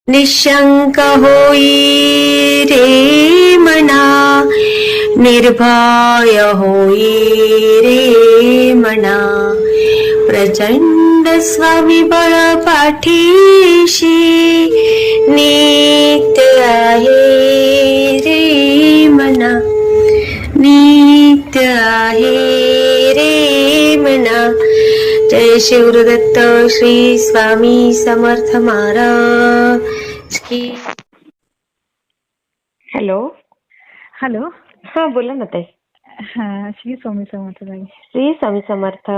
निशंक होई रे मना, निर्भय होई रे मना, प्रचंड स्वविबळ पाठीशी नित्य आहे रे मना, नित्य आहे रे मना. जय शिवदत्त श्री स्वामी समर्थ महाराज की. हॅलो. हॅलो. हा बोला ना ताई. हा, श्री स्वामी समर्थ ताई. श्री स्वामी समर्थ.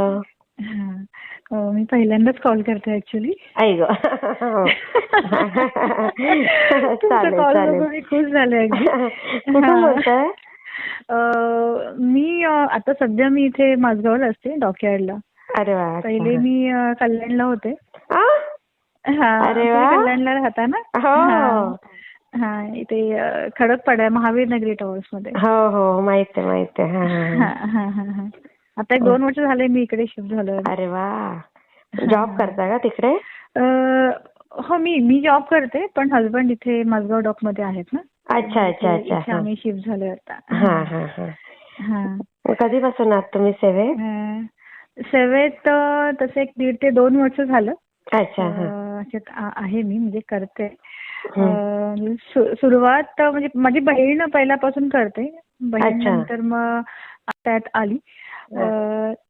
मी पहिल्यांदाच कॉल करते ऍक्च्युली. आई ग. चालेल कॉल चालेल. बघून मी खुश झाले अगदी. कुठून बोलताय? मी आता सध्या मी इथे माझगावला असते, डॉकयार्डला. अरे वा. पहिले मी कल्याणला होते. आ? अरे वा. तुम्ही कल्याणला राहता ना? हो हा, इथे खडकपाडा महावीर नगरी टॉवर्स मध्ये. हो हो, माहित आहे माहित आहे. आता 2 वर्ष झाले मी इकडे शिफ्ट झालोय. अरे वा. जॉब करता का तिकडे? हो, मी जॉब करते, पण हसबंड इथे माझगाव डॉक मध्ये आहेत ना. अच्छा अच्छा अच्छा. इथे आम्ही शिफ्ट झालोय आता. हा हा हा. कधीपासून आहात तुम्ही सेवेत? सेवेत तसे 1.5 ते 2 वर्ष झालं. अच्छा. आहे मी, म्हणजे करते. सुरुवात म्हणजे माझी बहीण पहिल्यापासून करते. बहीण नंतर मग त्यात आली.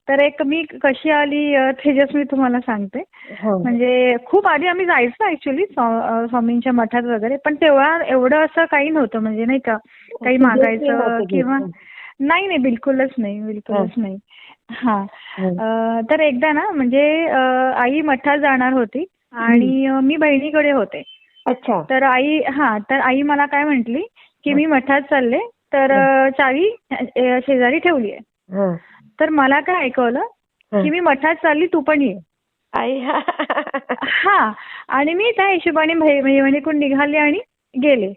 तर मी कशी आली ते जस्ट मी तुम्हाला सांगते. म्हणजे खूप आधी आम्ही जायचो ऍक्च्युली स्वामींच्या मठात वगैरे, पण तेव्हा एवढं असं काही नव्हतं, म्हणजे नाही का काही मागायचं किंवा नाही, बिलकुलच नाही. हा. तर एकदा ना, म्हणजे आई मठात जाणार होती आणि मी बहिणीकडे होते. अच्छा. तर आई मला काय म्हंटली की मी मठात चालले, तर चावी शेजारी ठेवली आहे. तर मला काय ऐकवलं की मी मठात चालली, तू पण ये. आई. हा. आणि मी त्या हिशोबाने बहिणीकडून निघाले आणि गेले.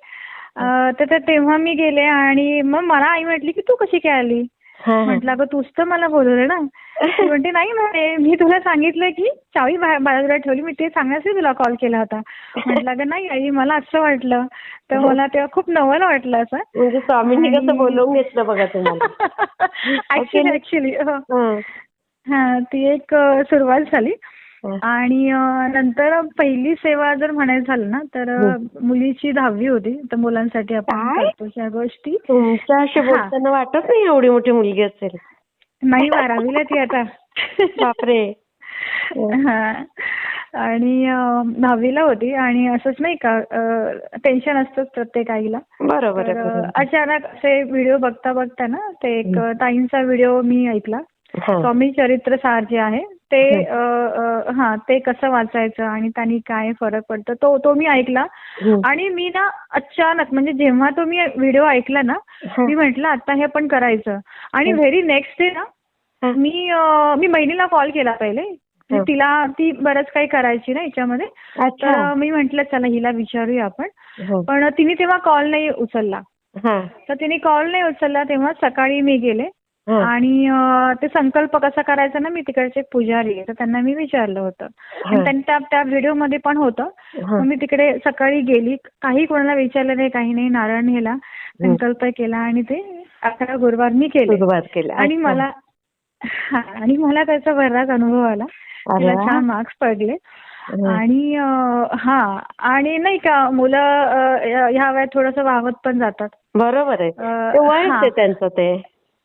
तर तेव्हा मी गेले आणि मग मला आई म्हटली की तू कशी काय आली? म्हटलं अगं तूच तर मला बोलवलं ना. ती म्हणते नाही म्हणे, मी तुला सांगितलं की चावी बाजूला ठेवली, मी ते सांगण्यासाठी तुला कॉल केला होता. म्हटलं अगं नाही आई, मला असं वाटलं. तर मला तेव्हा खूप नवल वाटलं असं. म्हणजे स्वामींनी कसं बोलवून घेतलं बघा तुम्हाला. ऍक्च्युली हा, ती एक सुरुवात झाली. आणि नंतर पहिली सेवा जर म्हणायचं झालं ना, तर मुलीची 10वी होती, तर मुलांसाठी आपण करतो त्या गोष्टी. तुमच्याशी बोलताना वाटत नाही एवढी मोठी मुलगी असेल. नाही, 12वीला ती आता. बापरे. आणि 10वीला होती आणि असंच नाही का टेन्शन असतं प्रत्येक आईला. बरोबर. अचानक असे व्हिडिओ बघता ना, ते एक ताईंचा व्हिडिओ मी ऐकला, स्वामी चरित्र सार जे आहे ते. ते कसं वाचायचं आणि त्यांनी काय फरक पडतो तो मी ऐकला. आणि मी ना अचानक, म्हणजे जेव्हा तो मी व्हिडिओ ऐकला ना, मी म्हटलं आता हे पण करायचं. आणि व्हेरी नेक्स्ट डे ना, मी बहिणीला कॉल केला पहिले. ती बरंच काही करायची ना याच्यामध्ये. तर मी म्हटलं चला हिला विचारूया आपण. पण तिने तेव्हा कॉल नाही उचलला. तर तिने कॉल नाही उचलला. तेव्हा सकाळी मी गेले आणि ते संकल्प कसा करायचा ना, मी तिकडचे पुजारी आहे तर त्यांना मी विचारलं होतं. आणि त्यांनी त्या व्हिडिओमध्ये पण होतं. मी तिकडे सकाळी गेली, काही कोणाला विचारलं नाही, काही नाही. नारायण नेला, संकल्प केला आणि ते 11 गुरुवार मी केले. आणि मला त्याचा बराच अनुभव आला. तिला छान मार्क्स पडले. आणि आणि नाही का मुलं ह्या वयात थोडंसं वावत पण जातात. बरोबर आहे, त्यांचं ते.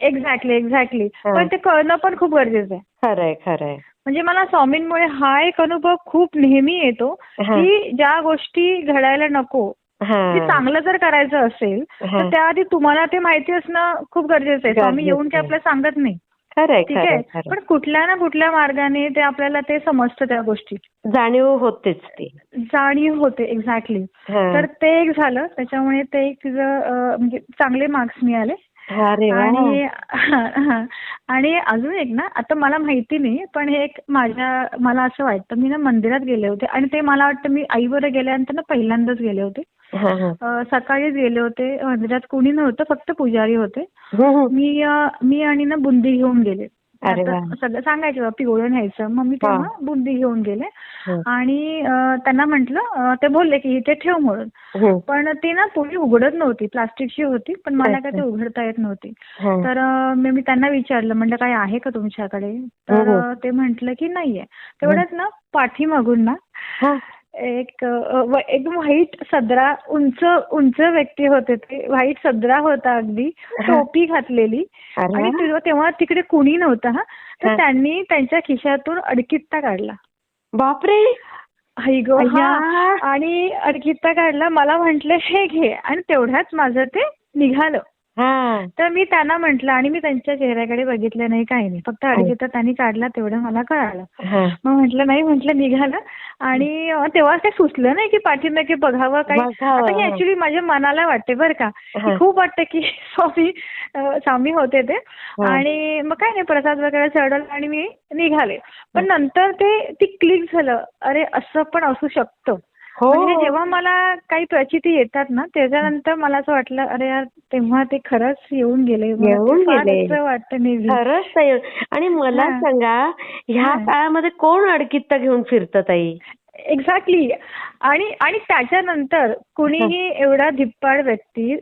एक्झॅक्टली. पण ते कळणं पण खूप गरजेचं आहे. खरंय. म्हणजे मला स्वामींमुळे हा एक अनुभव खूप नेहमी येतो की ज्या गोष्टी घडायला नको, की चांगलं जर करायचं असेल तर त्याआधी तुम्हाला ते माहिती असणं खूप गरजेचं आहे. स्वामी येऊन काही आपल्याला सांगत नाही, ठीक आहे, पण कुठल्या ना कुठल्या मार्गाने ते आपल्याला ते समजतं, त्या गोष्टी जाणीव होते. एक्झॅक्टली. तर ते एक झालं, त्याच्यामुळे ते एक तिचं म्हणजे चांगले मार्क्स मिळाले. आणि अजून एक ना, आता मला माहिती नाही, पण हे एक मला असं वाटतं, मी ना मंदिरात गेले होते आणि ते मला वाटतं मी आईबरोबर गेल्यानंतर ना पहिल्यांदाच गेले होते. सकाळीच गेले होते. मंदिरात कोणी नव्हतं, फक्त पुजारी होते. मी आणि ना बुंदी घेऊन गेले. आता सगळं सांगायचे बाबा पिवळं न्यायचं. मग मी तेव्हा बुंदी घेऊन गेले आणि त्यांना म्हटलं, ते बोलले की इथे ठेव म्हणून. पण ती ना पोळी उघडत नव्हती, प्लास्टिकची होती, पण मला काय ते उघडता येत नव्हती. तर मी त्यांना विचारलं, म्हणलं काय आहे का तुमच्याकडे? तर ते म्हटलं की नाहीये. तेवढ्यात ना पाठीमागून ना एक एकदम व्हाईट सदरा, उंच व्यक्ती होते ते. व्हाईट सदरा होता अगदी, टोपी घातलेली आणि तेव्हा तिकडे कुणी नव्हतं. तर त्यांनी त्यांच्या खिशातून अडकित्ता काढला. बापरे. आणि अडकित्ता काढला. मला म्हटलं हे घे, आणि तेवढ्याच माझं ते निघालं. तर मी त्यांना म्हटलं, आणि मी त्यांच्या चेहऱ्याकडे बघितलं नाही, काही नाही, फक्त अडकित्ता त्यांनी काढला तेवढं मला कळालं. मग म्हटलं नाही, म्हटलं निघालं. आणि तेव्हा काही सुचलं नाही की पाठीमागे बघावं काही. आता हे ऍक्च्युली माझ्या मनाला वाटते बरं का, की खूप वाटतं की स्वामी होते ते. आणि मग काय नाही, प्रसाद वगैरे चढवला आणि मी निघाले. पण नंतर ती क्लिक झालं, अरे असं पण असू शकतं. म्हणजे जेव्हा मला काही प्रचिती येतात ना, त्याच्यानंतर मला असं वाटलं, अरे यार तेव्हा ते खरंच येऊन गेले. वाटतं नेहमी खरंच. आणि मला सांगा, ह्या काळामध्ये कोण अडकित्ता घेऊन फिरतं ताई? एक्झॅक्टली. आणि त्याच्यानंतर कुणीही एवढा धिप्पाड व्यक्ती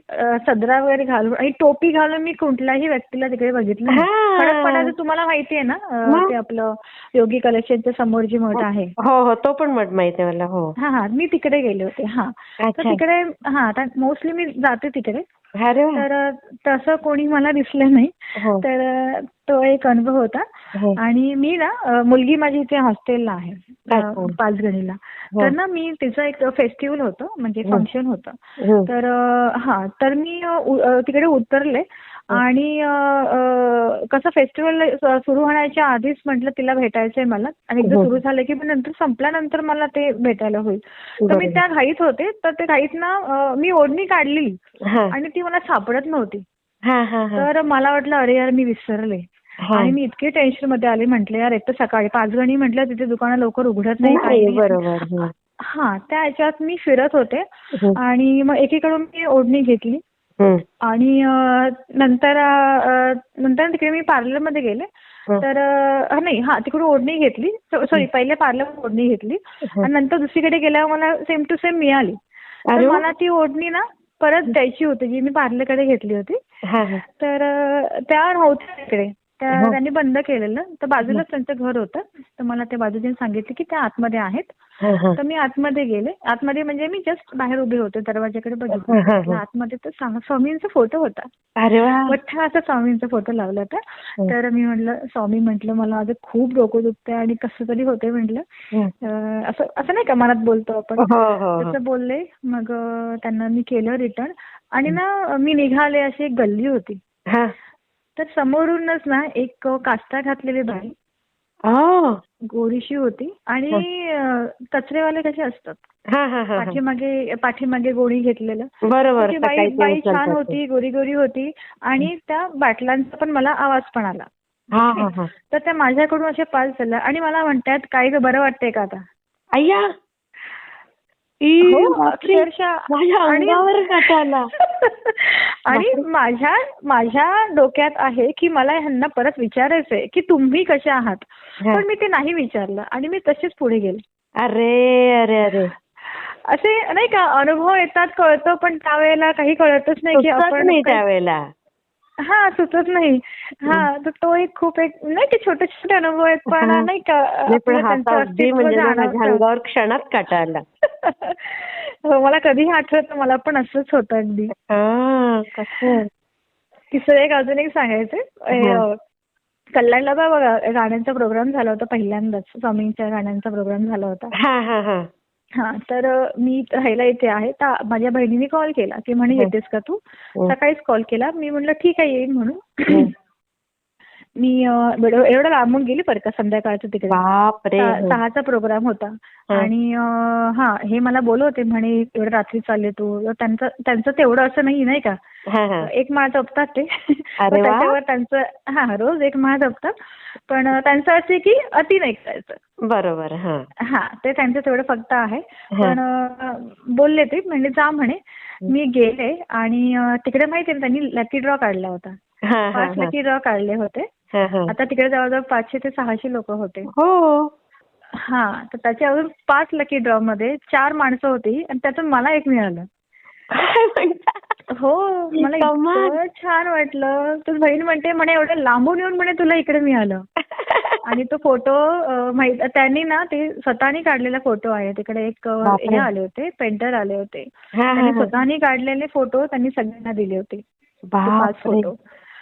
सदरा वगैरे घालून आणि टोपी घालून मी कुठल्याही व्यक्तीला तिकडे बघितलं नाही. खडकपणाचं तुम्हाला माहिती आहे ना, ते आपलं योगी कलेक्शनच्या समोर जी मठ आहे. हो, तो पण मठ माहिती आहे मला. मी तिकडे गेले होते. तर तिकडे मोस्टली मी जाते तिकडे. तर तसं कोणी मला दिसलं नाही. तर तो एक अनुभव होता. आणि मी ना, मुलगी माझी इथे हॉस्टेलला आहे पाचगणीला. तर ना मी तिचं एक फेस्टिवल होतं, म्हणजे फंक्शन होतं. तर मी तिकडे उतरले आणि कसं फेस्टिवल सुरू होण्याच्या आधीच म्हटलं तिला भेटायचंय मला, आणि एकदा सुरू झालं की नंतर संपल्यानंतर मला ते भेटायला होईल. तर मी त्या घाईत होते. तर त्या घाईत ना मी ओढणी काढली आणि ती मला सापडत नव्हती. तर मला वाटलं अरे यार मी विसरले. आणि मी इतके टेन्शन मध्ये आले. म्हटले यार, एक तर सकाळी पाचगणी म्हटलं, तिथे दुकानं लवकर उघडत नाही, काही नाही. त्या ह्याच्यात मी फिरत होते आणि मग एकीकडून मी ओढणी घेतली. आणि नंतर तिकडे मी पार्लरमध्ये गेले. तर तिकडून ओढणी घेतली. सॉरी, पहिले पार्लर ओढणी घेतली आणि नंतर दुसरीकडे गेल्यावर मला सेम टू सेम मिळाली. तर मला ती ओढणी ना परत द्यायची होती, जी मी पार्लरकडे घेतली होती. तर त्या नव्हत्या तिकडे, त्यांनी बंद केलेलं. तर बाजूलाच त्यांचं घर होतं. तर मला त्या बाजूने सांगितलं की त्या आतमध्ये आहेत. तर मी आतमध्ये गेले. आतमध्ये म्हणजे मी जस्ट बाहेर उभे होते, दरवाजाकडे बघितलं. आतमध्ये तर स्वामींचा फोटो होता. मोठा असा स्वामींचा फोटो लावला होता. तर मी म्हटलं, स्वामी म्हटलं मला आज खूप डोकं दुखतंय आणि कसं तरी होतंय म्हटलं. असं नाही का मनात बोलतो आपण, तसं बोलले. मग त्यांना मी केलं रिटर्न. आणि ना मी निघाले, अशी एक गल्ली होती. तर समोरूनच ना एक काष्टा घातलेली बाई, गोरीशी होती. आणि कचरेवाले कसे असतात, पाठीमागे गोणी घेतलेलं. बरोबर. बाई छान होती, गोरी गोरी होती. आणि त्या बाटलांचा पण मला आवाज पण आला. तर त्या माझ्याकडून असे पास झाल्या आणि मला म्हणतात, काय ग, बरं वाटतंय का आता? अय्या, अक्षरशः. आणि माझ्या डोक्यात आहे की मला ह्यांना परत विचारायचंय की तुम्ही कशा आहात. पण मी ते नाही विचारलं आणि मी तसेच पुढे गेले. अरे अरे अरे, असे नाही का अनुभव येतात, कळतं. पण त्यावेळेला काही कळतच नाही की आपण त्यावेळेला सुचत नाही. तर तो एक खूप नाही की छोटे छोटे अनुभव आहेत, पण नाही का अंगावर क्षणात काटा आला. मला कधीही आठवतं, मला पण असंच होतं अगदी. तिसरं एक अजून एक सांगायचंय. कल्याणला बघा गाण्यांचा प्रोग्राम झाला होता, पहिल्यांदाच स्वामींच्या गाण्यांचा प्रोग्राम झाला होता. तर मी राहायला इथे आहे. तर माझ्या बहिणीने कॉल केला की म्हणे येतेस का तू. सकाळीच कॉल केला. मी म्हटलं ठीक आहे येईन म्हणून. मी एवढं लांबून गेली बरं का, संध्याकाळचं तिकडे 6चा प्रोग्राम होता. आणि हे मला बोलवते म्हणे एवढं रात्री चालले तू. त्यांचं तेवढं असं नाही का, एक माळ जपतात ते. त्याच्यावर त्यांचं रोज एक माळ जपतात. पण त्यांचं असं की अति नाही करायचं. बरोबर. ते त्यांचं तेवढं फक्त आहे. पण बोलले ते म्हणजे जा म्हणे. मी गेले आणि तिकडे माहितीये त्यांनी लकी ड्रॉ काढला होता. 5 लकी ड्रॉ काढले होते. आता तिकडे जवळजवळ 500 ते 600 लोक होते. हो. हा, तर त्याच्या अजून 5 लकी ड्रॉ मध्ये 4 माणसं होती आणि त्यातून मला एक मिळालं. काय म्हणता? हो, मला इतकं छान वाटलं. तर बहीण म्हणते म्हणे एवढं लांबून येऊन म्हणे तुला इकडे मिळालं. आणि तो फोटो त्यांनी ना ते स्वतःनी काढलेला फोटो आहे. तिकडे एक हे आले होते, पेंटर आले होते. त्यांनी स्वतःनी काढलेले फोटो त्यांनी सगळ्यांना दिले होते. 5 फोटो.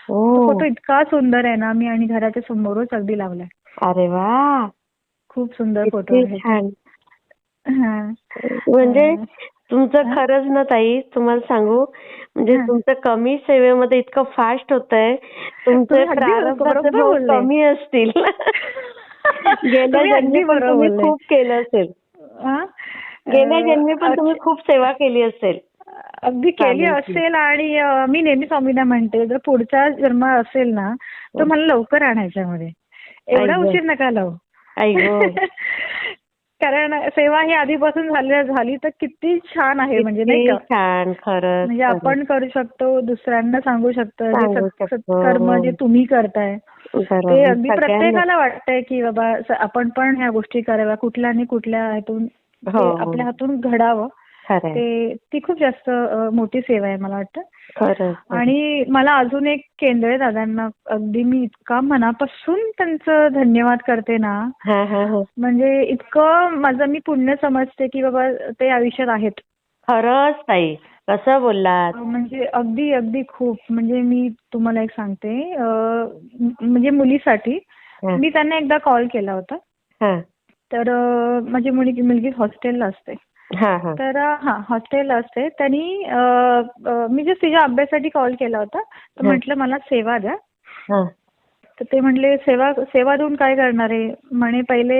तो फोटो इतका सुंदर आहे ना, मी आणि घराच्या समोरच अगदी लावलाय. अरे वा, खूप सुंदर फोटो आहे. छान. म्हणजे तुमचं खरंच ना ताई, तुम्हाला सांगू, म्हणजे तुमचं कमी सेवेमध्ये इतकं फास्ट होतंय. तुमचे प्रारब्धाचे भाव कमी असतील. गेल्या जन्मी पण तुम्ही खूप केलं असेल. गेल्या जन्मी पण तुम्ही खूप सेवा केली असेल. अगदी केली असेल. आणि मी नेहमी स्वामींना म्हणते, जर पुढचा जन्म असेल ना तर मला लवकर आणायच्यामध्ये, एवढा उशीर नका लावू. कारण सेवा ही आधीपासून झाली तर किती छान आहे. म्हणजे नाही का, छान. खरं म्हणजे आपण करू शकतो, दुसऱ्यांना सांगू शकतो. कर्म जे तुम्ही करताय ते अगदी प्रत्येकाला वाटतंय की बाबा आपण पण ह्या गोष्टी कराव्या, कुठल्या आणि कुठल्या ह्यातून आपल्या हातून घडावं. ती खूप जास्त मोठी सेवा आहे मला वाटतं. आणि मला अजून एक केंद्रे दादांना अगदी मी इतका मनापासून त्यांचं धन्यवाद करते ना. म्हणजे इतकं माझं मी पुण्य समजते की बाबा ते आयुष्यात आहेत. खरंच ताई, कसं बोललात. म्हणजे अगदी अगदी खूप. म्हणजे मी तुम्हाला एक सांगते, म्हणजे मुलीसाठी मी त्यांना एकदा कॉल केला होता. तर माझी मुलगी हॉस्टेलला असते. तर हॉस्टेलला असते. त्यांनी मी जस्ट तिच्या अभ्यासासाठी कॉल केला होता. तर म्हटलं मला सेवा द्या. तर ते म्हटले सेवा देऊन काय करणार आहे म्हणे. पहिले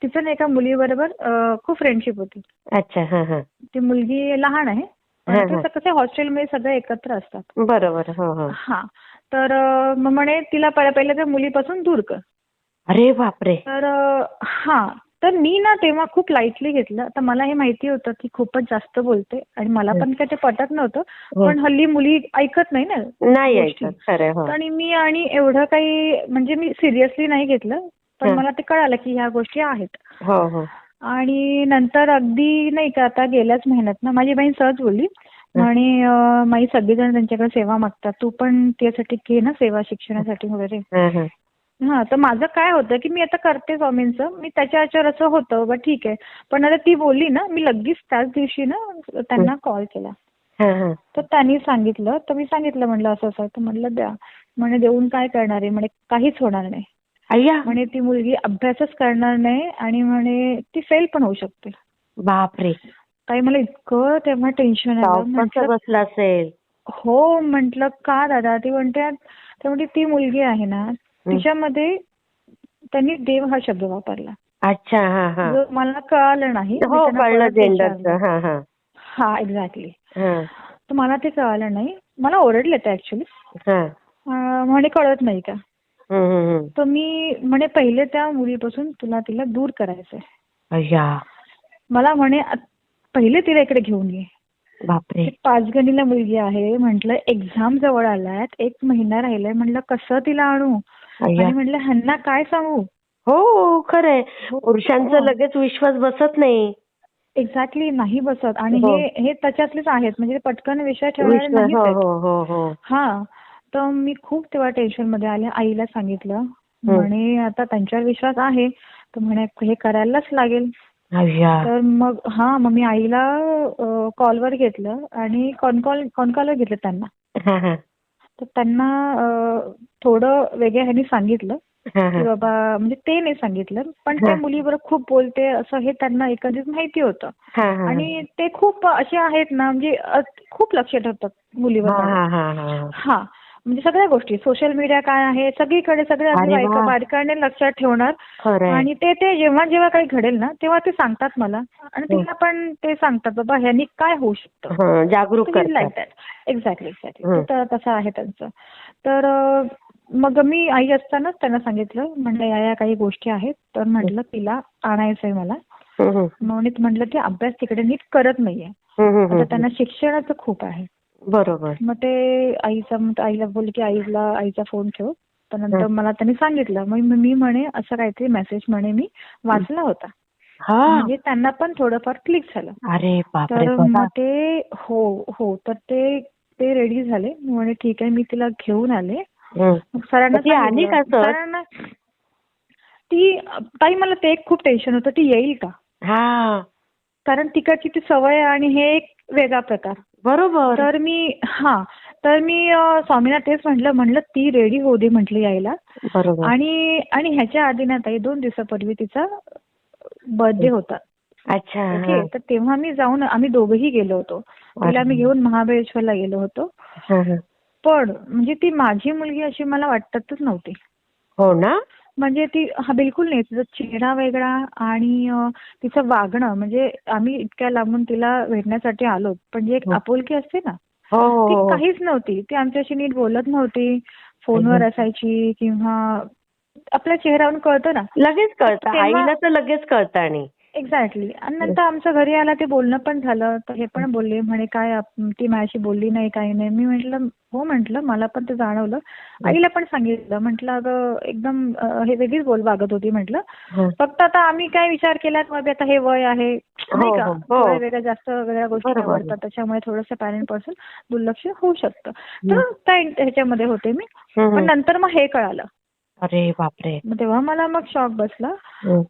तिचं ना एका मुलीबरोबर खूप फ्रेंडशिप होती. अच्छा. ती मुलगी लहान आहे, पण कसं हॉस्टेलमध्ये सगळे एकत्र असतात. बरोबर. तर मग म्हणे तिला पहिले त्या मुलीपासून दूर कर. अरे बापरे. तर मी ना तेव्हा खूप लाईटली घेतलं. तर मला हे माहिती होतं की खूपच जास्त बोलते आणि मला पण काय ते पटत नव्हतं. पण हल्ली मुली ऐकत नाही ना. नाही ऐकत. आणि मी एवढं काही म्हणजे मी सिरियसली नाही घेतलं. पण मला ते कळालं की ह्या गोष्टी आहेत. आणि नंतर अगदी नाही का, आता गेल्याच महिन्यात ना माझी बहीण सहज बोलली आणि माझी सगळेजण त्यांच्याकडे सेवा मागतात, तू पण त्यासाठी घे ना सेवा, शिक्षणासाठी वगैरे. तर माझं काय होतं की मी आता करते स्वामींचं, मी त्याच्या ह्याच्यावर असं होतं बट ठीक आहे. पण आता ती बोलली ना, मी लगेच त्याच दिवशी ना त्यांना कॉल केला. तर त्यांनी सांगितलं, तर मी सांगितलं म्हटलं असं असं. तर म्हटलं द्या. म्हणे देऊन काय करणार आहे म्हणे, काहीच होणार नाही म्हणे. ती मुलगी अभ्यासच करणार नाही आणि म्हणे ती फेल पण होऊ शकते. बापरे. ताई मला इतकं तेव्हा टेन्शन आलं. बसलं असेल. हो म्हटलं का दादा. ती म्हणते ती मुलगी आहे ना, तिच्यामध्ये त्यांनी देव हा शब्द वापरला. अच्छा. जो मला कळालं नाही. कळलं जेंडरचं. एक्झॅक्टली. तर मला ते कळालं नाही. मला ओरडले ते ऍक्च्युली. म्हणे कळत नाही का. तर मी म्हणे पहिले त्या मुलीपासून तिला दूर करायचंय. मला म्हणे पहिले तिला इकडे घेऊन ये. बापरे. 5 मुलगी आहे. म्हटलं एक्झाम जवळ आल्यात, 1 महिना राहिलाय. म्हटलं कसं तिला आणू आणि म्हटलं ह्यांना काय सांगू. हो खरंय. पुरुषांचा लगेच विश्वास बसत नाही. एक्झॅक्टली नाही बसत. आणि हे त्याच्यातलेच आहेत, म्हणजे पटकन विश्वास ठेवणारे नाहीत. तर मी खूप तेव्हा टेन्शन मध्ये आले. आईला सांगितलं. म्हणे आता त्यांच्यावर विश्वास आहे तर म्हणे हे करायलाच लागेल. तर मग मी आईला कॉलवर घेतलं आणि कॉलवर घेतलं त्यांना. तर त्यांना थोडं वेगळ्या ह्यानी सांगितलं की बाबा, म्हणजे ते नाही सांगितलं पण त्या मुलीबरोबर खूप बोलते असं हे त्यांना एकंदरीत माहिती होतं. आणि ते खूप असे आहेत ना, म्हणजे खूप लक्ष ठेवतात मुलीवर. म्हणजे सगळ्या गोष्टी, सोशल मीडिया काय आहे, सगळीकडे सगळे अगदी बारकाईने लक्षात ठेवणार. आणि ते जेव्हा काही घडेल ना तेव्हा ते सांगतात मला. आणि तिला पण ते सांगतात बाबा ह्यांनी काय होऊ शकतं, जागरूक करतात. एक्झॅक्टली. तसं आहे त्यांचं. तर मग मी आई असतानाच त्यांना सांगितलं, म्हटलं या काही गोष्टी आहेत. तर म्हटलं तिला आणायचंय मला. म्हटलं की अभ्यास तिकडे नीट करत नाहीये. आता त्यांना शिक्षणाचं खूप आहे. बरोबर. मग ते आईला बोलले की आईचा फोन ठेव. तर नंतर मला त्यांनी सांगितलं. मग मी म्हणे असं काहीतरी मेसेज म्हणे मी वाचला होता. म्हणजे त्यांना पण थोडंफार क्लिक झालं. अरे बापरे. तर मग ते हो तर ते रेडी झाले. म्हणे ठीक आहे मी तिला घेऊन आले. सरांना सांगितलं. सरांना ती ताई मला ते एक खूप टेन्शन होतं ती येईल का. कारण तिकडची ती सवय आणि हे एक वेगळा प्रकार. बरोबर. तर मी स्वामींना तेच म्हटलं ती रेडी होऊ दे म्हटलं यायला. बरोबर. आणि ह्याच्या आधी ना ताई 2 दिवसापूर्वी तिचा बर्थडे होता. अच्छा. ओके. तर तेव्हा आम्ही दोघंही गेलो होतो. तिला मी घेऊन महाबळेश्वरला गेलो होतो. पण म्हणजे ती माझी मुलगी अशी मला वाटतच नव्हती. हो ना. म्हणजे ती बिलकुल नाही. तिचा चेहरा वेगळा आणि तिचं वागणं म्हणजे आम्ही इतक्या लांबून तिला भेटण्यासाठी आलो पण जी एक आपुलकी असते ना ती काहीच नव्हती. ती आमच्याशी नीट बोलत नव्हती. फोनवर असायची किंवा आपल्या चेहऱ्यावरून कळतं ना. लगेच कळतं. आईला तर लगेच कळतं. आणि एक्झॅक्टली. आणि नंतर आमच्या घरी आला ते बोलणं पण झालं. तर हे पण बोलले म्हणे काय ती माझ्याशी बोलली नाही काही नाही. मी म्हटलं हो म्हटलं मला पण ते जाणवलं. आईला पण सांगितलं. म्हटलं अगं एकदम हे वेगळीच वागत होती म्हटलं. फक्त आता आम्ही काय विचार केला मग आता हे वय आहे नाही का. वय वेगळ्या जास्त वेगळ्या गोष्टी आवडतात त्याच्यामुळे थोडंसं पॅरेंट पासून दुर्लक्ष होऊ शकतं. तर त्या ह्याच्यामध्ये होते मी. पण नंतर मग हे कळालं. अरे बापरे. मग तेव्हा मला मग शॉक बसला.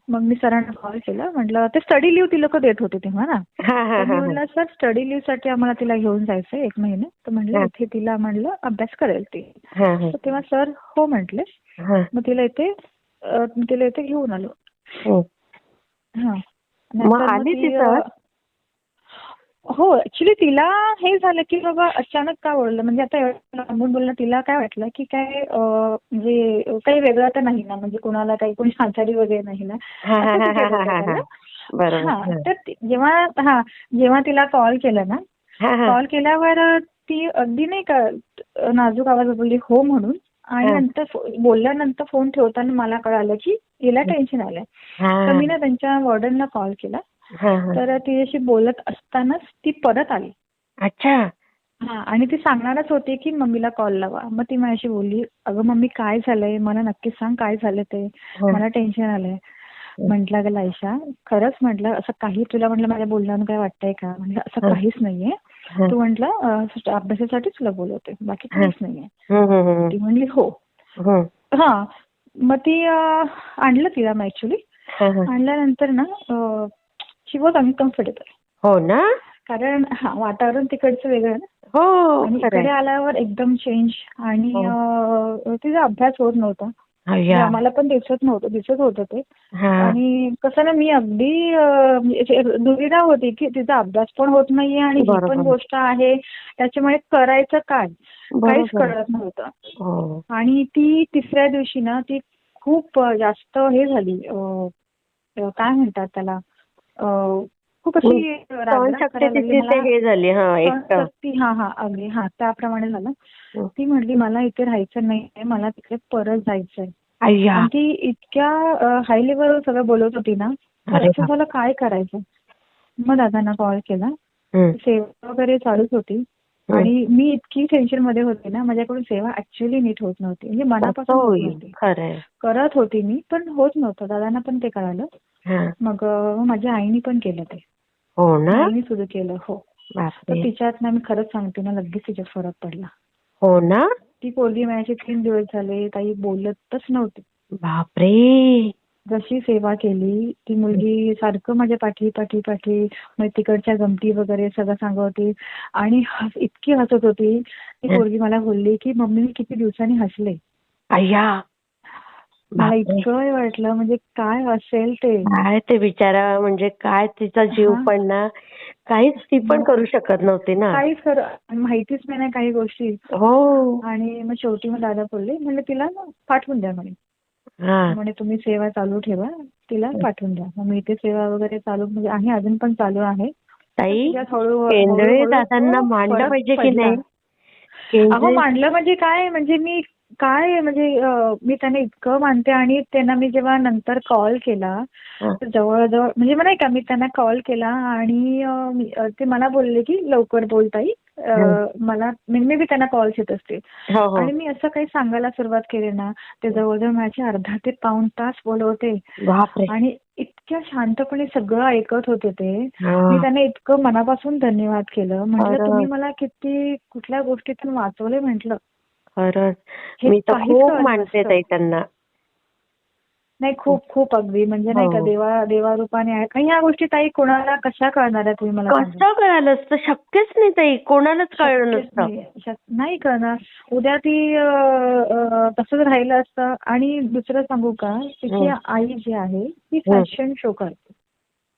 मग मी सरांना कॉल केला. म्हटलं ते स्टडी लिव्ह ती लोक देत होते तेव्हा ना. तर मी म्हटलं सर स्टडी लिव्ह साठी आम्हाला तिला घेऊन जायचंय 1 महिने. तर म्हटलं इथे तिला म्हटलं अभ्यास करेल ती. तर तेव्हा सर हो म्हटले. मग तिला इथे घेऊन आलो. हो ऍक्च्युली तिला हे झालं की बाबा अचानक का बोललं म्हणजे आता लांबून बोलणं तिला काय वाटलं की काय म्हणजे काही वेगळं तर नाही ना म्हणजे कोणाला काही कोणी आजारी वगैरे नाही ना. तर जेव्हा तिला कॉल केला ना कॉल केल्यावर ती अगदी नाही का नाजूक आवाज बोलली हो म्हणून. आणि नंतर बोलल्यानंतर फोन ठेवताना मला कळालं की तिला टेन्शन आलंय. तर मी ना त्यांच्या वॉर्डनला कॉल केला. तर तिच्याशी बोलत असतानाच ती परत आली. अच्छा. आणि ती सांगणारच होती की मम्मीला कॉल लावा. मग ती माझ्याशी बोलली अगं मम्मी काय झालंय मला नक्कीच सांग काय झालं ते मला टेन्शन आलंय. म्हटलं अगं लायशा खरंच म्हटलं असं काही तुला म्हटलं माझ्या बोलण्यानं काय वाटतंय का. म्हटलं असं काहीच नाहीये. तू म्हटलं अभ्यासासाठी तुला बोलवते बाकी काहीच नाहीये. ती म्हणली हो. मग ती आणलं तिला मग ऍक्च्युली. आणल्यानंतर ना शी वॉज अनकम्फर्टेबल. हो ना. कारण वातावरण तिकडचं वेगळं ना. आणि इकडे आल्यावर एकदम चेंज आणि तिचा अभ्यास होत नव्हता. आम्हाला पण दिसत होतं ते. आणि कसं ना मी अगदी दुविधा होती की तिचा अभ्यास पण होत नाहीये आणि ही पण गोष्ट आहे त्याच्यामुळे करायचं काय काहीच कळत नव्हतं. आणि ती तिसऱ्या दिवशी ना ती खूप जास्त हे झाली काय म्हणतात त्याला खूप अशी हे झाली. अगदी त्याप्रमाणे झालं. ती म्हटली मला इथे राहायचं नाहीये मला तिकडे परत जायचंय. आणि ती इतक्या हाय लेवलवर सगळं बोलत होती ना तर असं झालं काय करायचं. मग दादांना कॉल केला. सेवा वगैरे चालूच होती. आणि मी इतकी टेन्शन मध्ये होते ना माझ्याकडून सेवा ऍक्च्युअली नीट होत नव्हती म्हणजे मनापासून होत नव्हती. करत होती मी पण होत नव्हतं. दादांना पण ते कळालं. मग माझ्या आईने पण केलं ते. हो ना. आईने सुरू केलं. हो. तर तिच्यात ना मी खरंच सांगते ना लगेच तिच्यात फरक पडला. हो ना. ती पोरगी माझ्याशी 3 दिवस झाले काही बोलतच नव्हती. बापरे. जशी सेवा केली ती मुलगी सारखं माझ्या पाठी मग तिकडच्या गमती वगैरे सगळं सांगत होती. आणि इतकी हसत होती ती पोरगी मला बोलली की मम्मी किती दिवसांनी हसले. मला इतकं वाटलं म्हणजे काय असेल ते बिचारा म्हणजे काय तिचा जीव पण ना काहीच ती पण करू शकत नव्हती ना. काहीच माहितीच नाही काही गोष्टी. हो. आणि मग शेवटी मग दादा बोलले म्हणलं तिला पाठवून द्या म्हणे तुम्ही सेवा चालू ठेवा तिला पाठवून द्या. मग मी इथे सेवा वगैरे चालू म्हणजे आहे अजून पण चालू आहे. दादांना मांडलं पाहिजे की नाही. अहो मांडलं म्हणजे काय म्हणजे मी मी त्यांना इतकं मानते. आणि त्यांना मी जेव्हा नंतर कॉल केला तर जवळजवळ म्हणजे नाही का मी त्यांना कॉल केला आणि ते मला बोलले की लवकर बोल ताई मला मे बी त्यांना कॉल्स येत असतील हो हो आणि मी असं काही सांगायला सुरुवात केली ना, ते जवळजवळ माझे अर्धा ते पाऊण तास बोलवते बापरे आणि इतक्या शांतपणे सगळं ऐकत होते ते. हा मी त्यांना इतकं मनापासून धन्यवाद केलं. म्हटलं तुम्ही खरंच मला किती कुठल्या गोष्टीतून वाचवले म्हटलं. खरंच हे मी तर काहीच खूप कळत मानते नसतं. ताई त्यांना. नाही खूप खूप अगदी म्हणजे नाही का हो देवारूपाने आहे. आणि ह्या गोष्टी ताई कोणाला कशा कळणार आहे तुम्ही मला सांगा. कसं कळालं असतं शक्यच नाही ताई कोणालाच कळलं शक्यच नसतं. नाही. नाही करणार. उद्या ती तसंच राहिलं असतं. आणि दुसरं सांगू का, तिची हं, आई जी आहे ती हं. फॅशन शो करते.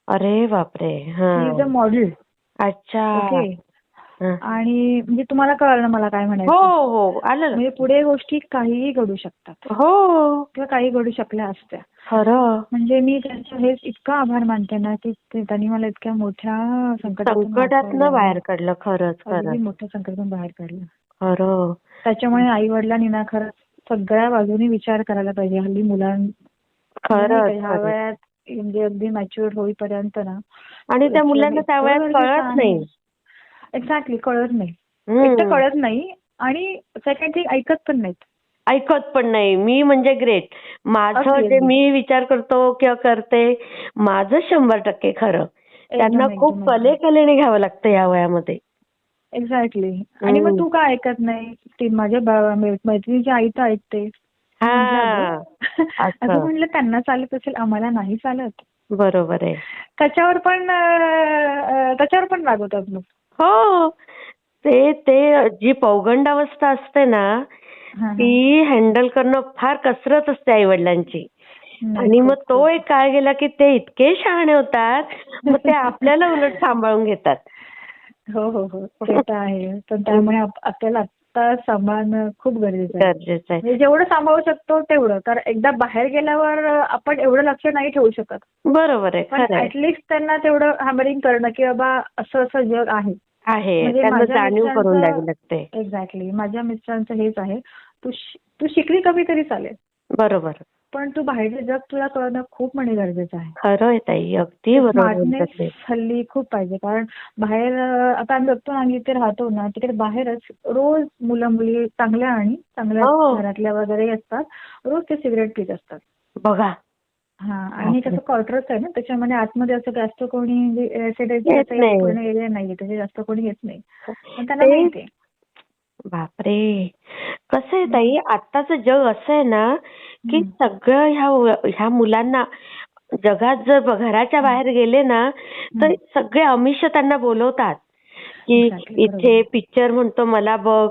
अरे बापरे हा शी इज अ मॉडेल. अच्छा ओके. हं. आणि म्हणजे तुम्हाला कळलं ना मला काय हो म्हणायचं. हो आलं म्हणजे लक्षात. पुढे गोष्टी काहीही घडू शकतात हो किंवा काही घडू शकल्या असत्या. खरं म्हणजे मी त्यांचं हे इतकं आभार मानते ना की त्यांनी मला इतक्या मोठ्या संकटातून संकटातनं वाचवलंय. बाहेर काढलं खरंच अगदी खरंच मोठ्या संकटातून बाहेर काढलं. खरं त्याच्यामुळे आई वडिलांनी ना खरंच सगळ्या बाजूनी विचार करायला पाहिजे. हल्ली म्हणजे नाही का खरंच ह्या खरंच वयात म्हणजे अगदी मॅच्युअर होईपर्यंत ना आणि त्या लक्ष देणं मुलांना त्या इतकं वयात गरजेचं कळत आहे. नाही. एक्झॅक्टली कळत नाही. एक तर हम्म कळत नाही आणि सेकंड थिंग ऐकत पण नाहीत. ऐकत पण नाही. मी म्हणजे ग्रेट. माझं अगदी जे अगदी मी विचार करतो किंवा करते माझं 100% खरं. त्यांना एकदम खूप एकदम एकदम कलेकलेने घ्यावं लागतं या वयामध्ये. एक्झॅक्टली. आणि मग हम्म तू का ऐकत नाही. ती माझ्या मैत्रिणीची आई तर ऐकते. मी म्हंटल अगं हा अगं असं म्हटलं त्यांना चालत असेल आम्हाला नाही चालत. बरोबर आहे. त्याच्यावर पण रागवतात मग. हो ते ते जी पौगंडावस्था असते ना हा हा ती हँडल करणं फार कसरत असते आई वडिलांची. नाही आणि मग खूप तो खूप एक काळ गेला की ते इतके शहाणे होतात मग ते आपल्याला उलट सांभाळून घेतात. हो हो हो ते तर आहे. पण त्यामुळे आपल्याला आत्ता सांभाळणं खूप गरजेचं आहे. गरजेचं आहे. म्हणजे जेवढं सांभाळू शकतो तेवढं. तर एकदा बाहेर गेल्यावर आपण एवढं लक्ष नाही ठेवू शकत. बरोबर आहे पण खरं आहे. ऍटलिस्ट त्यांना तेवढं हॅमरिंग करणं की बाबा असं असं जग आहे. आहे म्हणजे त्यांना माझ्या जाणीव करून मिस्टरांचं द्यावी लागते. एक्झॅक्टली माझ्या मिस्टरांचं हेच आहे. तू शिकली कमी तरी चालेल. बरोबर पण तू बाहेरचं जग तुला कळणं खूप म्हणजे गरजेचं आहे. खरं आहे ताई अगदी ते बरोबर बोलतात स्मार्टनेस ते. हल्ली खूप पाहिजे. कारण बाहेर आता आम्ही बघतो ना, आम्ही इथे राहतो ना, तिकडे बाहेरच रोज मुलं मुली चांगल्या आणि चांगल्या हो घरातल्या वगैरे असतात. रोज ते सिगरेट पीत असतात. बघा हां. आणि बापरे कसं क्वार्टर्स आहे ना, त्याच्यामध्ये आतमध्ये असं जास्त कोणी म्हणजे येत ऍसिडिटीचा नाही पूर्ण एरिया नाहीये. त्याचे जास्त कोणी येत नाही. पण त्यांना ते माहिती आहे. बापरे कसं आहे हं. ताई आत्ताचं जग असं आहे ना की हं. सगळं ह्या मुलांना जगात जर घराच्या हं. बाहेर गेले ना तर हं. सगळे आमिष त्यांना बोलवतात की एक्झॅक्टली. बरोबर इथे आहे. पिक्चर म्हणतो मला बघ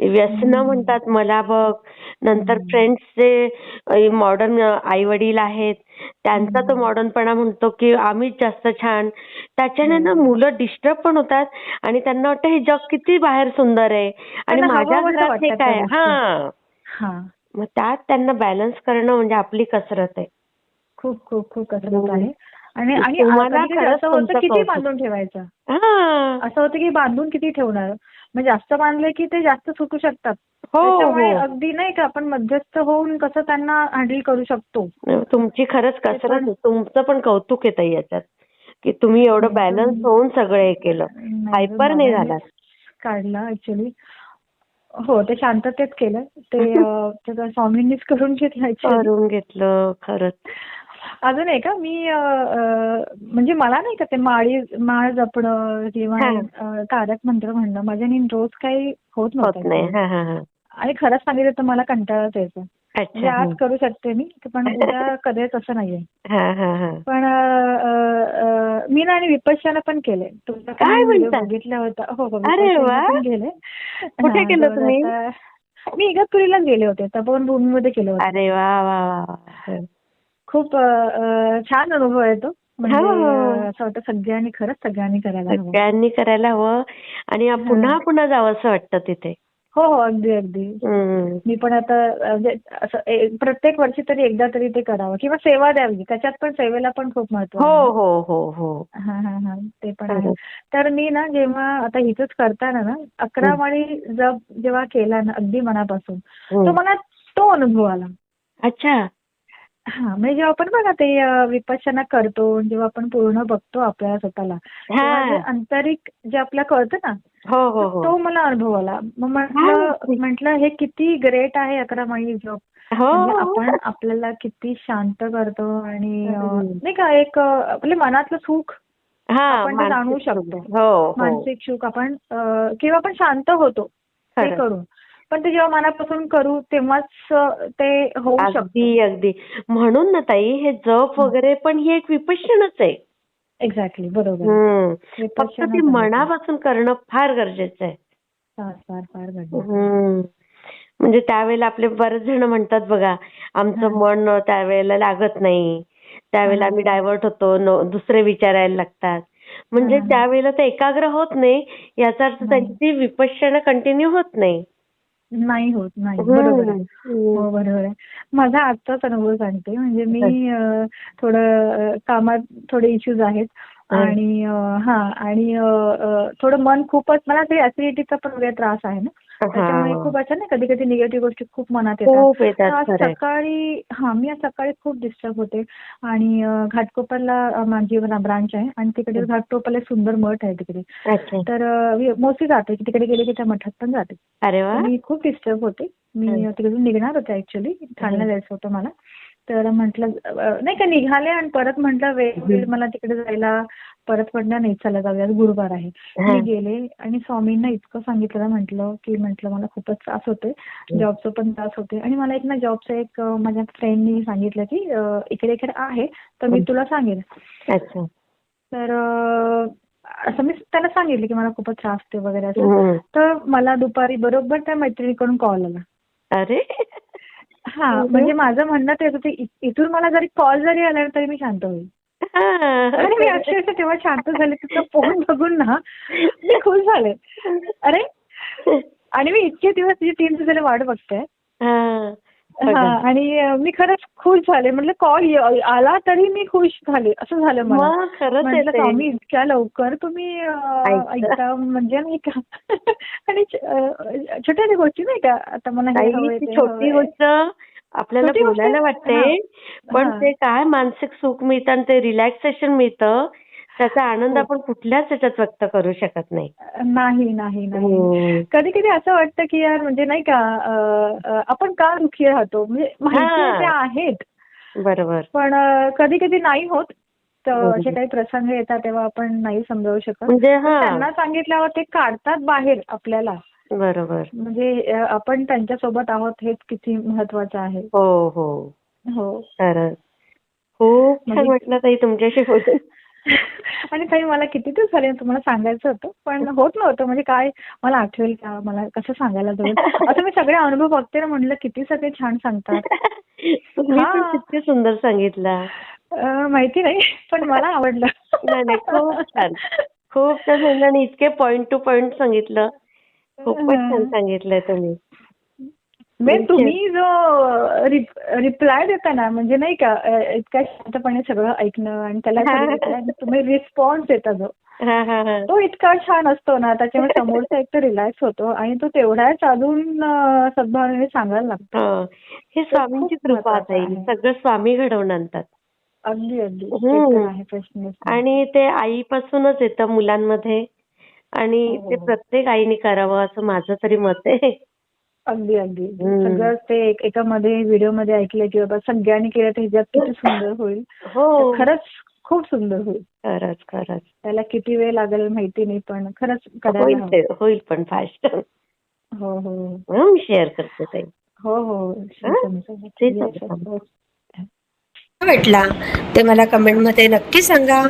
हं, व्यसनं हं, हं. म्हणतात मला बघ नंतर हं. फ्रेंड्सचे मॉडर्न आई वडील आहेत हं, त्यांचा तो हं. मॉडर्नपणा म्हणतो की आम्हीच जास्त छान त्याच्याने ना बरोबर आहे. मुलं डिस्टर्ब पण होतात आणि त्यांना वाटतं हे जग किती बाहेर सुंदर आहे आणि त्यांना माझ्या हवंहवसं घरात हे वाटतात त्या काय गोष्टी. हा हां. मग त्यात त्यांना बॅलन्स करणं म्हणजे आपली कसरत आहे. खूप खूप खूप कसरत हम्म. आहे. आणि आणि तुम्हाला कधी-कधी खरंच असं होतं तुमचं किती कौतुक. बांधून ठेवायचं? हा असं होतं की बांधून किती ठेवणार? मग जास्त बांधले की ते जास्त सुटू शकतात. हो त्याच्यामुळे हो अगदी नाही का आपण मध्यस्थ होऊन कसं त्यांना हँडल करू शकतो. तुमची खरंच ते कसरत पण आहे तुमचं पण कौतुक आहे ताई याच्यात की तुम्ही एवढं नाही बॅलन्स अजून होऊन सगळं हे केलं नाही अजून हायपर नाही बाबांनीच झालात. काढला ऍक्च्युली. हो ते शांततेत केलं. ते त्याचं स्वामींनीच करून घेतलं ऍक्च्युली. करून घेतलं खरंच. अजून एक मी म्हणजे मला नाही का ते माळ जपणं किंवा हा तारक मंत्र म्हणणं माझ्याने रोज काही होत होत नव्हतं नाही. ऍक्च्युली. हा हा हा आणि खरंच सांगितलं तर मला कंटाळाच यायचा. म्हणजे अच्छा आज करू शकते मी पण उद्या कधीच असं नाहीये. हा हा हा पण मी ना आणि विपश्यना पण केले. तुमचा पण काय मी व्हिडिओ म्हणता. बघितला होता. हो हो अरे विपश्यना वा पण केले. कुठे हां. केलं तर तुम्ही. आता मी इगतपुरीलाच गेले होते. तपोवनभूमीमध्ये केलं होतं. अरे वा वा वा वा. खूप छान अनुभव आहे तो. म्हणजे हो असं वाटतं खरंच सगळ्यांनी करायला हवं. सगळ्यांनी करायला हवं आणि हां. पुन्हा पुन्हा जावं असं वाटतं तिथे. हो, हो. अगदी, अगदी. हम्म. मी पण आता म्हणजे असं प्रत्येक वर्षी तरी एकदा तरी ते करावं किंवा सेवा द्यावी. त्याच्यात पण सेवेला पण खूप महत्त्व हो आहे ना. हो हो हो हां, हां, हां. ते पण आहे. खरंच. तर मी ना जेव्हा आता हिचंच करताना ना 11 हं, माळी जप जेव्हा केला ना अगदी मनापासून, तो हं. मला तो अनुभव आला. अच्छा. हां, म्हणजे जेव्हा आपण बघा ते विपश्यना करतो, जेव्हा आपण पूर्ण बघतो आपल्या स्वतःला, तेव्हा जे हां. आंतरिक जे आपल्याला कळतं ना, हो हो हो. तो मला अनुभव आला. मग म्हटलं हे किती ग्रेट आहे 11 माइल जॉब. म्हणजे आपण आपल्याला किती शांत करतो आणि नाही का एक आपल्या मनातलं सुख आपण ते जाणवू शकतो. मानसिक सुख आपण किंवा आपण शांत होतो ते करून. पण ते जेव्हा मनापासून करू तेव्हाच ते होऊ शकतं. अगदी अगदी. म्हणून ना ताई हे जप वगैरे पण ही एक विपश्यनाच आहे. एक्झॅक्टली, बरोबर. फक्त ते मनापासून करणं फार गरजेचं आहे. फार फार गरजेचं. म्हणजे त्यावेळेला आपले बरेच जण म्हणतात बघा, आमचं मन त्यावेळेला लागत नाही, त्यावेळेला आम्ही डायव्हर्ट होतो, दुसरे विचार यायला लागतात. म्हणजे त्यावेळेला ते एकाग्र होत नाही, याचा अर्थ त्यांची विपश्यना कंटिन्यू होत नाही. नाही होत, नाही. बरोबर आहे. हो, बरोबर आहे. माझा आजचाच अनुभव सांगते. म्हणजे मी थोडं कामात थोडे इश्यूज आहेत आणि आणि थोडं मन खूपच मला ते ऍसिडिटीचा पण वगैरे त्रास आहे ना, त्याच्यामुळे खूप असं ना कधी कधी निगेटिव्ह गोष्टी खूप मनात येतात. आज सकाळी खूप डिस्टर्ब होते आणि घाटकोपरला माझी ब्रांच आहे आणि तिकडे घाटकोपरला सुंदर मठ आहे तिकडे. तर मोस्टली जाते, तिकडे गेले की त्या मठात पण जाते. अरे वा. मी खूप डिस्टर्ब होते. मी तिकडून निघणार होते ऍक्च्युअली, ठाण्याला जायचं होतं मला. तर म्हटलं नाही का निघाले आणि परत म्हटलं वेळ मला तिकडे जायला परत म्हटलं नाही चला जाऊया, गुरुवार आहे. मी गेले आणि स्वामींना इतकं सांगितलं म्हटलं मला खूपच त्रास होतोय, जॉबचा पण त्रास होते आणि मला एक ना जॉबचं एक माझ्या फ्रेंडनी सांगितलं की इकडे इकडे आहे तर मी तुला सांगेन. तर असं मी त्याला सांगितलं की मला खूपच त्रास होते वगैरे असं. तर मला दुपारी बरोबर त्या मैत्रिणीकडून कॉल आला. अरे म्हणजे माझं म्हणणं तेच होतं, इथून मला जरी कॉल जरी आला तरी मी शांत होईल. आणि मी अक्षरशः तेव्हा शांत झाले, तिचा फोन बघून ना मी खुश झाले. अरे आणि मी इतके दिवस तिची 3 दिवस झाले वाट बघते आणि मी खरंच खुश झाले. म्हटलं कॉल आला तरी मी खुश झाले, असं झालं मला. म्हटलं स्वामी इतक्या लवकर तुम्ही ऐकता म्हणजे नाही का. आणि छोट्या गोष्टी नाही का, आता मला छोटी गोष्ट आपल्याला बोलायला वाटते, पण ते काय मानसिक सुख मिळतं आणि ते रिलॅक्सेशन मिळतं, त्याचा आनंद आपण कुठल्याच ह्याच्यात व्यक्त करू शकत नाही. नाही. कधी कधी असं वाटतं की यार म्हणजे नाही का आपण का दुःखी राहतो, म्हणजे माहिती ते आहेत बरोबर, पण कधी कधी नाही होत. तर असे काही प्रसंग येतात तेव्हा आपण नाही समजावू शकत. म्हणजे त्यांना सांगितल्यावर ते काढतात बाहेर आपल्याला. बरोबर, म्हणजे आपण त्यांच्यासोबत आहोत हेच किती महत्वाचं आहे. हो हो हो, खरंच खूप छान वाटलं ताई तुमच्याशी बोलून. आणि ताई मला किती दिवस झाले तुम्हाला सांगायचं होतं पण होत नव्हतं. म्हणजे काय मला आठवेल का, मला कसं सांगायला जाईल असं मी सगळे अनुभव बघते ना, म्हणलं किती सगळे छान सांगतात. किती सुंदर सांगितलं. माहिती नाही पण मला आवडलं. नाही खूप छान, खूप छान आणि इतके पॉइंट टू पॉइंट सांगितलं. खूपच छान सांगितलंय तुम्ही. तुम्ही जो रिप्लाय देता ना, म्हणजे नाही का इतक्या शांतपणे सगळं ऐकणं आणि त्याला तुम्ही रिस्पॉन्स देता जो तो इतका छान असतो ना, त्याच्यामुळे समोरचा एक तर रिलॅक्स होतो आणि तो तेवढ्याच अजून सद्भावनेने सांगायला लागतो. हे स्वामींची कृपा आहे, सगळं स्वामी घडवून आणतात. अगदी अगदी प्रश्न. आणि ते आईपासूनच येतं मुलांमध्ये आणि ते प्रत्येक आईने करावं असं माझं तरी मत आहे. अगदी अगदी सगळं ते एकामध्ये व्हिडिओ मध्ये ऐकलं की बाबा सगळ्यांनी केलं तर ह्याच्यात किती सुंदर होईल. हो, खरंच खूप सुंदर होईल. खरंच त्याला किती वेळ लागेल माहिती नाही पण खरंच करायला होईल पण फास्ट. हो हो, मी शेअर करते ताई. हो वाटला ते मला कमेंटमध्ये नक्की सांगा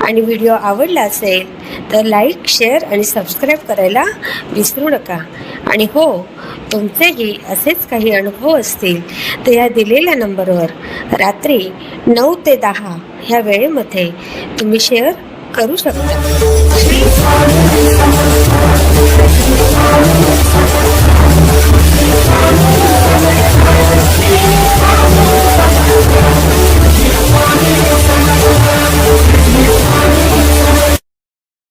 आणि व्हिडिओ आवडला असेल तर लाईक, शेअर आणि सबस्क्राईब करायला विसरू नका. आणि हो, तुमचेही असेच काही अनुभव असतील तर या दिलेल्या नंबरवर रात्री 9 ते 10 ह्या वेळेमध्ये तुम्ही शेअर करू शकता.